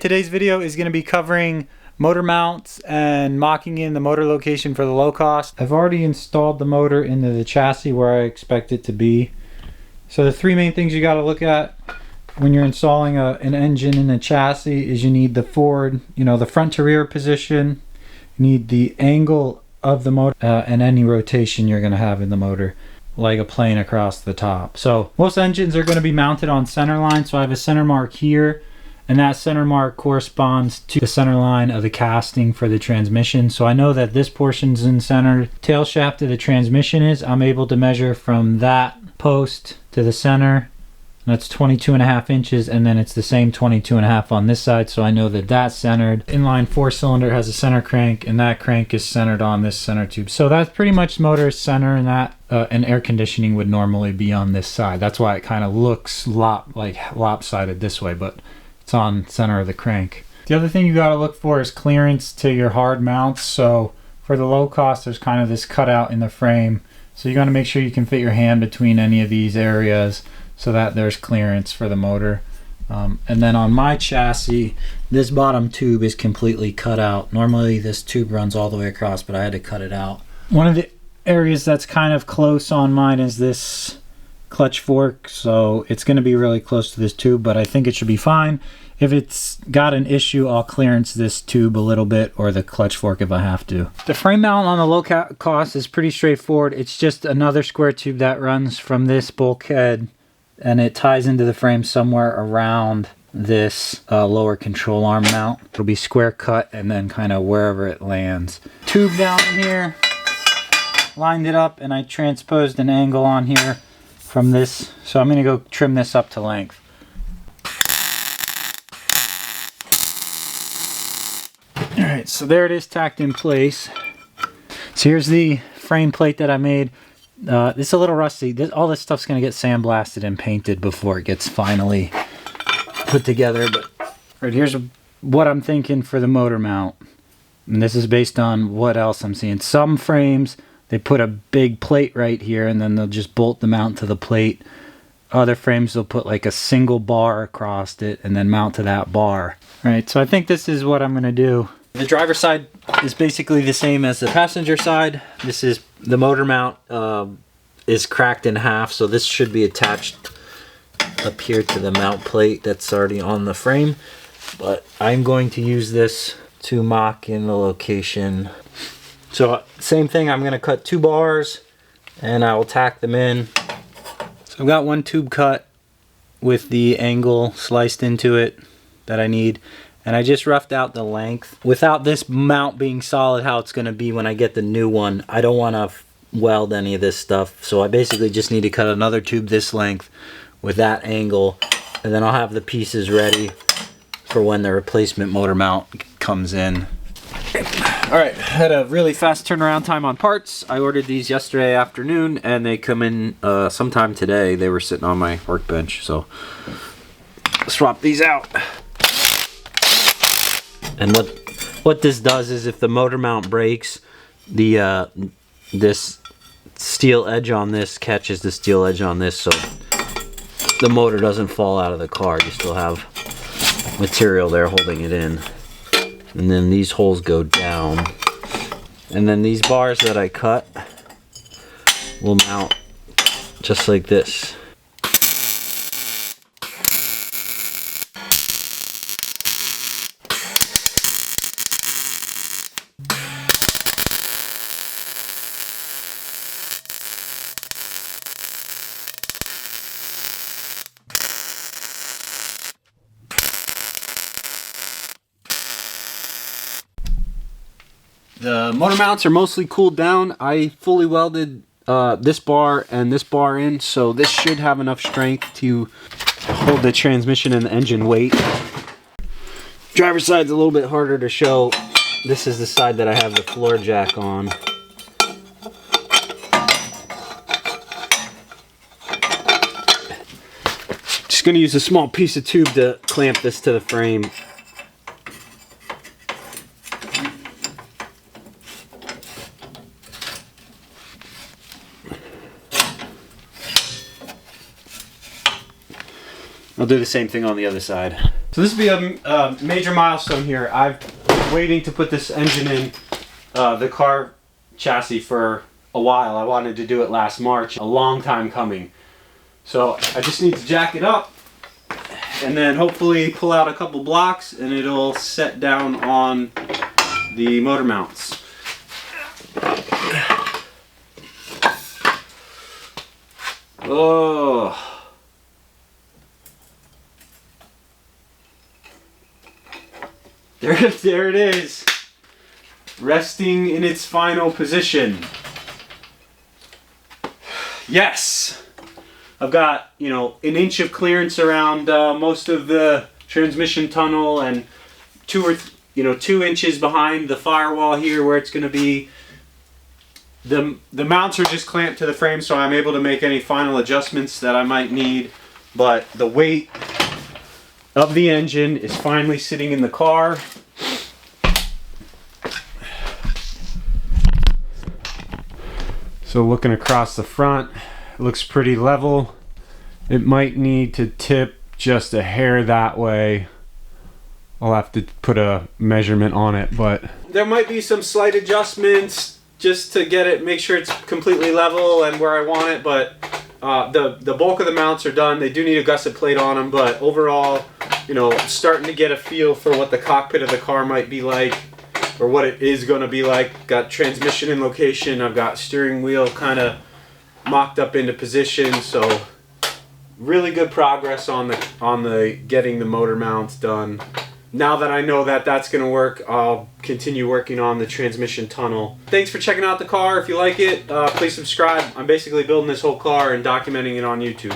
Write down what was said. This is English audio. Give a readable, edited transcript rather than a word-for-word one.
Today's video is going to be covering motor mounts and mocking in the motor location for the Locost. I've already installed the motor into the chassis where I expect it to be. So the three main things you got to look at when you're installing an engine in a chassis is you need the forward, the front to rear position, you need the angle of the motor, and any rotation you're going to have in the motor, like a plane across the top. So most engines are going to be mounted on center line, so I have a center mark here, and that center mark corresponds to the center line of the casting for the transmission. So I know that this portion's in center. Tail shaft of the transmission is, I'm able to measure from that post to the center. That's 22.5 inches, and then it's the same 22.5 on this side, so I know that that's centered. Inline 4-cylinder has a center crank, and that crank is centered on this center tube. So that's pretty much motor center, and that and air conditioning would normally be on this side. That's why it kind of looks lopsided this way, but it's on center of the crank. The other thing you got to look for is clearance to your hard mounts. So for the Locost, there's kind of this cutout in the frame, so you got to make sure you can fit your hand between any of these areas so that there's clearance for the motor. And then on my chassis, this bottom tube is completely cut out. Normally this tube runs all the way across, but I had to cut it out. One of the areas that's kind of close on mine is this clutch fork, so it's going to be really close to this tube, but I think it should be fine. If it's got an issue, I'll clearance this tube a little bit, or the clutch fork if I have to. The frame mount on the Locost is pretty straightforward. It's just another square tube that runs from this bulkhead, and it ties into the frame somewhere around this lower control arm mount. It'll be square cut and then kind of wherever it lands. Tube down here, lined it up, and I transposed an angle on here from this. So I'm gonna go trim this up to length. All right, so there it is tacked in place. So here's the frame plate that I made. It's a little rusty. All this stuff's gonna get sandblasted and painted before it gets finally put together. But right here's what I'm thinking for the motor mount, and this is based on what else I'm seeing. Some frames, they put a big plate right here, and then they'll just bolt the mount to the plate. Other frames, they'll put like a single bar across it and then mount to that bar. All right, so I think this is what I'm gonna do. The driver's side is basically the same as the passenger side. This is the motor mount is cracked in half, so this should be attached up here to the mount plate that's already on the frame. But I'm going to use this to mock in the location. So same thing, I'm going to cut 2 bars and I will tack them in. So I've got one tube cut with the angle sliced into it that I need. And I just roughed out the length. Without this mount being solid, how it's going to be when I get the new one, I don't want to weld any of this stuff. So I basically just need to cut another tube this length with that angle. And then I'll have the pieces ready for when the replacement motor mount comes in. Alright, had a really fast turnaround time on parts. I ordered these yesterday afternoon and they come in sometime today. They were sitting on my workbench, so swap these out. And what this does is if the motor mount breaks, this steel edge on this catches the steel edge on this, so the motor doesn't fall out of the car. You still have material there holding it in. And then these holes go down. And then these bars that I cut will mount just like this. The motor mounts are mostly cooled down. I fully welded this bar and this bar in, so this should have enough strength to hold the transmission and the engine weight. Driver's side's a little bit harder to show. This is the side that I have the floor jack on. Just gonna use a small piece of tube to clamp this to the frame. I'll do the same thing on the other side. So this will be a major milestone here. I've been waiting to put this engine in the car chassis for a while. I wanted to do it last March, a long time coming. So I just need to jack it up and then hopefully pull out a couple blocks and it'll set down on the motor mounts. Oh. There it is, resting in its final position. Yes, I've got, you know, an inch of clearance around most of the transmission tunnel, and 2 inches behind the firewall here where it's going to be. The mounts are just clamped to the frame, so I'm able to make any final adjustments that I might need. But the weight of the engine is finally sitting in the car. So looking across the front, it looks pretty level. It might need to tip just a hair that way. I'll have to put a measurement on it, but there might be some slight adjustments just to get it, make sure it's completely level and where I want it, but the bulk of the mounts are done. They do need a gusset plate on them, but overall, you know, starting to get a feel for what the cockpit of the car might be like, or what it is going to be like. Got transmission in location. I've got steering wheel kind of mocked up into position. So really good progress on the getting the motor mounts done. Now that I know that that's going to work, I'll continue working on the transmission tunnel. Thanks for checking out the car. If you like it, please subscribe. I'm basically building this whole car and documenting it on YouTube.